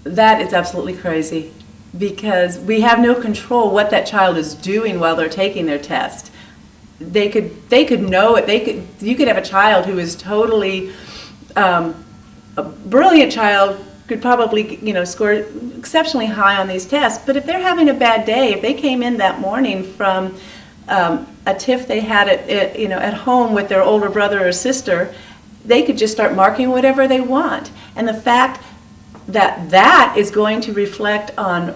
That is absolutely crazy, because we have no control what that child is doing while they're taking their test. They could know it. You could have a child who is totally a brilliant child, could probably score exceptionally high on these tests. But if they're having a bad day, if they came in that morning from a tiff they had at home with their older brother or sister, they could just start marking whatever they want. And the fact that is going to reflect on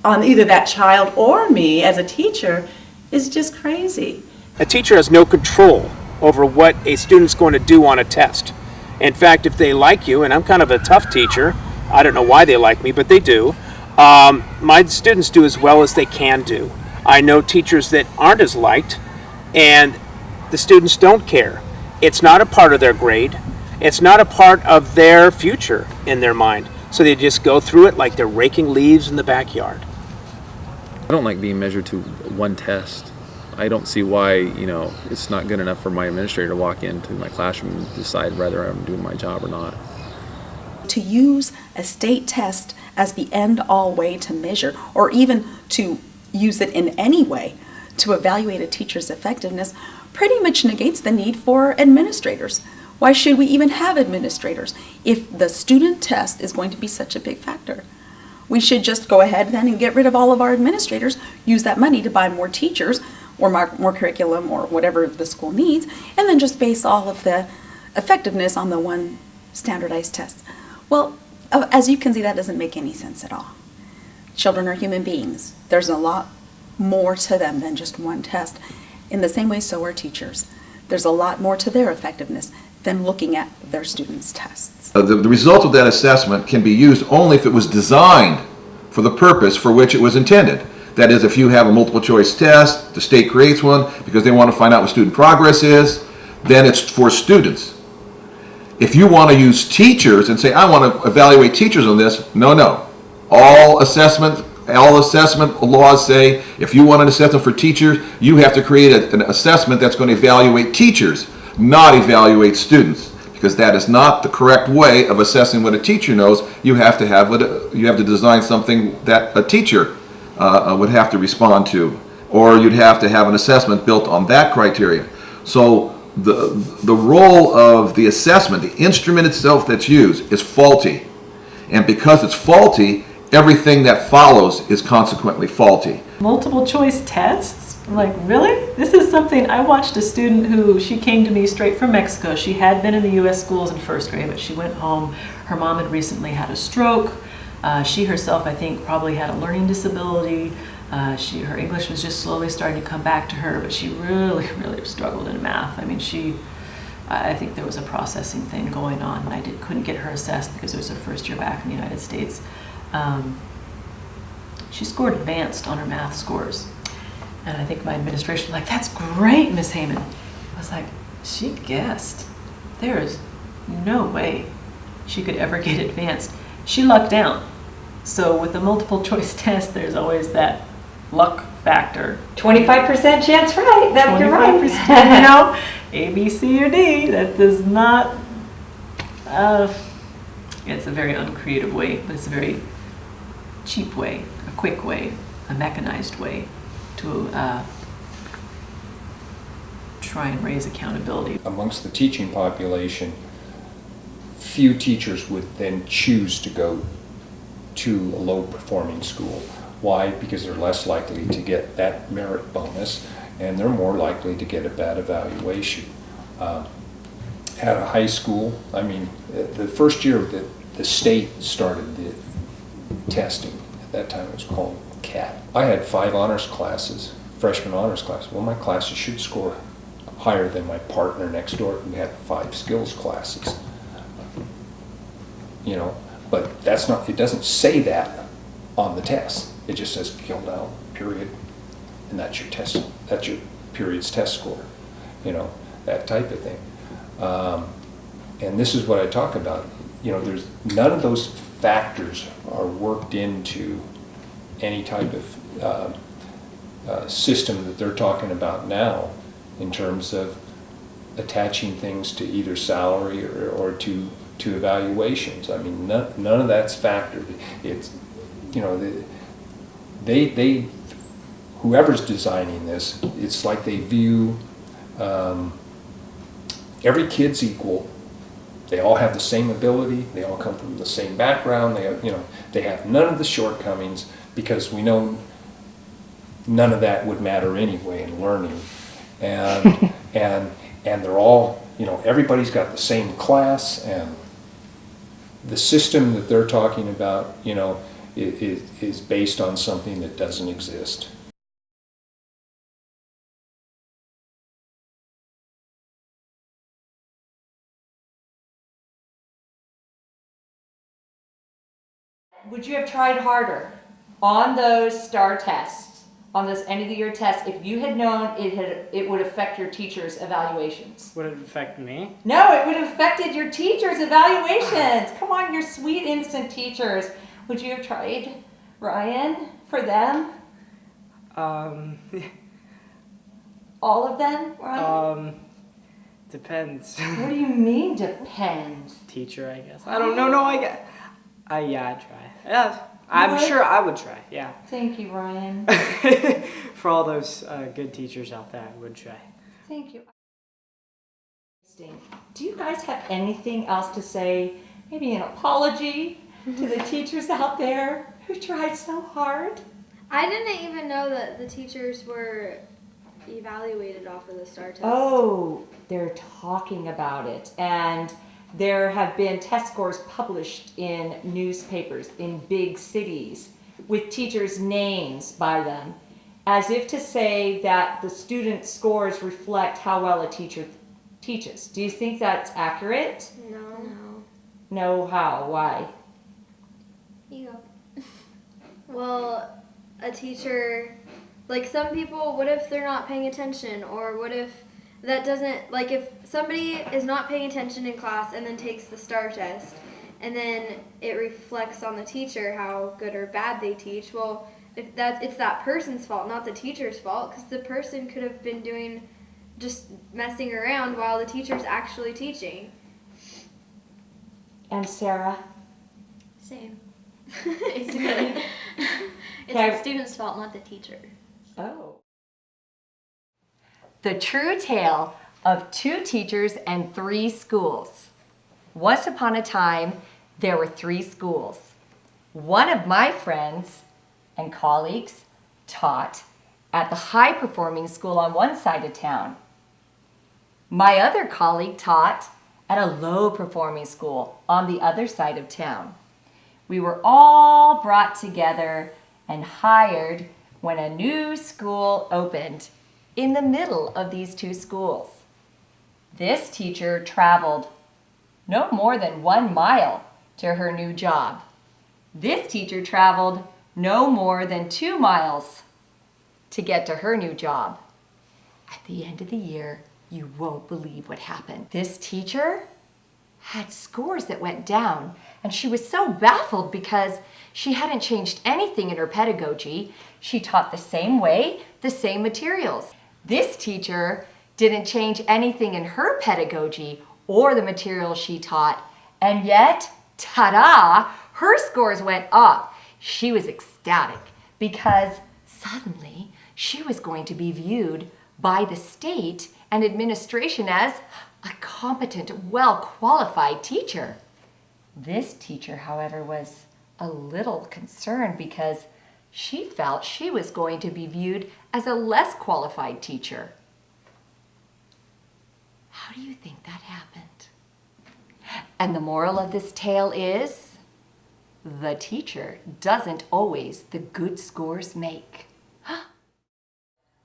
either that child or me as a teacher is just crazy. A teacher has no control over what a student's going to do on a test. In fact, if they like you, and I'm kind of a tough teacher, I don't know why they like me, but they do, my students do as well as they can do. I know teachers that aren't as liked, and the students don't care. It's not a part of their grade. It's not a part of their future in their mind. So they just go through it like they're raking leaves in the backyard. I don't like being measured to one test. I don't see why, it's not good enough for my administrator to walk into my classroom and decide whether I'm doing my job or not. To use a state test as the end-all way to measure, or even to use it in any way to evaluate a teacher's effectiveness, pretty much negates the need for administrators. Why should we even have administrators if the student test is going to be such a big factor? We should just go ahead then and get rid of all of our administrators, use that money to buy more teachers or more curriculum or whatever the school needs, and then just base all of the effectiveness on the one standardized test. Well, as you can see, that doesn't make any sense at all. Children are human beings. There's a lot more to them than just one test. In the same way, so are teachers. There's a lot more to their effectiveness than looking at their students' tests. The result of that assessment can be used only if it was designed for the purpose for which it was intended. That is, if you have a multiple choice test, the state creates one because they want to find out what student progress is, then it's for students. If you want to use teachers and say, I want to evaluate teachers on this, no. All assessment laws say if you want an assessment for teachers, you have to create an assessment that's going to evaluate teachers, not evaluate students, because that is not the correct way of assessing what a teacher knows. You have to design something that a teacher would have to respond to, or you'd have to have an assessment built on that criteria. So the role of the assessment, the instrument itself that's used, is faulty, and because it's faulty, everything that follows is consequently faulty. Multiple choice tests? I'm like, really? This is something, I watched a student she came to me straight from Mexico. She had been in the U.S. schools in first grade, but she went home. Her mom had recently had a stroke. She herself, I think, probably had a learning disability. Her English was just slowly starting to come back to her, but she really, really struggled in math. I mean, I think there was a processing thing going on, and I couldn't get her assessed because it was her first year back in the United States. She scored advanced on her math scores. And I think my administration was like, that's great, Miss Haymond. I was like, she guessed. There is no way she could ever get advanced. She lucked down. So with the multiple choice test, there's always that luck factor. 25% chance right. You're right. A, B, C, or D. That does not, it's a very uncreative way, but it's a very cheap way, a quick way, a mechanized way to try and raise accountability. Amongst the teaching population, few teachers would then choose to go to a low-performing school. Why? Because they're less likely to get that merit bonus, and they're more likely to get a bad evaluation. At a high school, I mean, the first year that the state started the testing, at that time it was called CAT. I had 5 honors classes, freshman honors classes. Well, my classes should score higher than my partner next door who had 5 skills classes. But that's not, it doesn't say that on the test. It just says Kildow, period, and that's your test, that's your period's test score, that type of thing. And this is what I talk about. There's none of those factors are worked into any type of system that they're talking about now in terms of attaching things to either salary or to to evaluations. I mean, none of that's factored. It's, you know, whoever's designing this, it's like they view every kid's equal. They all have the same ability. They all come from the same background. They have, you know, they have none of the shortcomings, because we know none of that would matter anyway in learning. And and they're all, you know, everybody's got the same class, and the system that they're talking about, you know, is based on something that doesn't exist. Would you have tried harder on those STAR tests, on those end of the year tests, if you had known it would affect your teachers' evaluations? Would it affect me? No, it would have affected your teachers' evaluations. Come on, your sweet, innocent teachers. Would you have tried, Ryan, for them? All of them, Ryan? Depends. What do you mean, depends? Teacher, I guess. I don't know. No, I guess. Yeah, I'd try. Yeah, I'm sure I would try. Yeah. Thank you, Ryan. For all those good teachers out there, I would try. Thank you. Do you guys have anything else to say? Maybe an apology to the teachers out there who tried so hard? I didn't even know that the teachers were evaluated off of the STAR test. Oh, they're talking about it. And there have been test scores published in newspapers in big cities with teachers' names by them, as if to say that the student scores reflect how well a teacher teaches. Do you think that's accurate? No. No, how? Why? You go. Well, a teacher, like some people, what if they're not paying attention? Or what if that doesn't, like if somebody is not paying attention in class and then takes the STAR test, and then it reflects on the teacher how good or bad they teach, well, if it's that person's fault, not the teacher's fault, because the person could have been just messing around while the teacher's actually teaching. And Sarah? Same. Basically. It's the student's fault, not the teacher. Oh. The true tale of 2 teachers and 3 schools. Once upon a time, there were 3 schools. One of my friends and colleagues taught at the high-performing school on one side of town. My other colleague taught at a low-performing school on the other side of town. We were all brought together and hired when a new school opened in the middle of these 2 schools. This teacher traveled no more than 1 mile to her new job. This teacher traveled no more than 2 miles to get to her new job. At the end of the year, you won't believe what happened. This teacher had scores that went down, and she was so baffled because she hadn't changed anything in her pedagogy. She taught the same way, the same materials. This teacher didn't change anything in her pedagogy or the materials she taught, and yet, ta-da, her scores went up. She was ecstatic because suddenly she was going to be viewed by the state and administration as a competent, well-qualified teacher. This teacher, however, was a little concerned because she felt she was going to be viewed as a less qualified teacher. How do you think that happened? And the moral of this tale is, the teacher doesn't always the good scores make.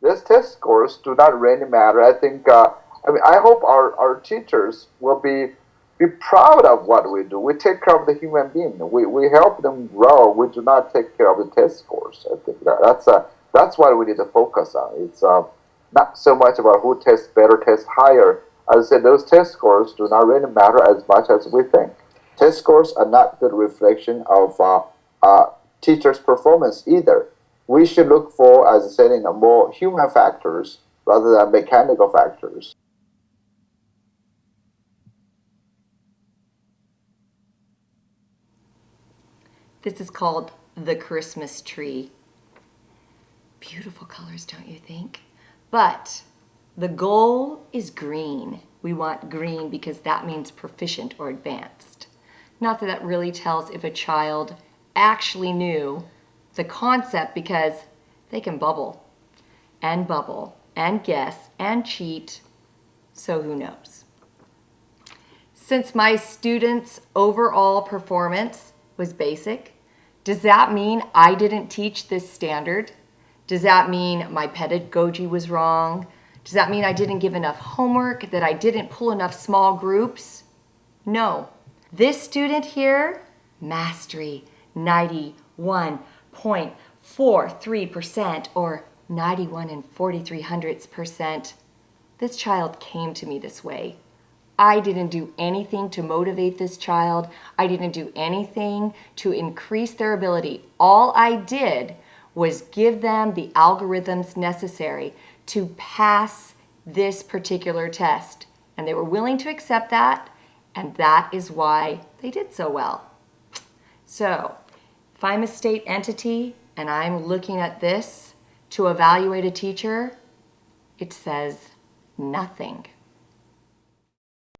These test scores do not really matter. I think, I hope our teachers will be proud of what we do. We take care of the human being. We help them grow. We do not take care of the test scores. I think that's what we need to focus on. It's not so much about who tests better, tests higher. As I said, those test scores do not really matter as much as we think. Test scores are not good reflection of teachers' performance either. We should look for, as I said, more human factors rather than mechanical factors. This is called the Christmas tree. Beautiful colors, don't you think? But the goal is green. We want green because that means proficient or advanced. Not that that really tells if a child actually knew the concept, because they can bubble and guess and cheat, so who knows? Since my students' overall performance was basic, does that mean I didn't teach this standard? Does that mean my pedagogy was wrong? Does that mean I didn't give enough homework, that I didn't pull enough small groups? No. This student here, mastery, 91.43%, or 91 and 4300%. This child came to me this way. I didn't do anything to motivate this child. I didn't do anything to increase their ability. All I did was give them the algorithms necessary to pass this particular test. And they were willing to accept that, and that is why they did so well. So, if I'm a state entity and I'm looking at this to evaluate a teacher, it says nothing.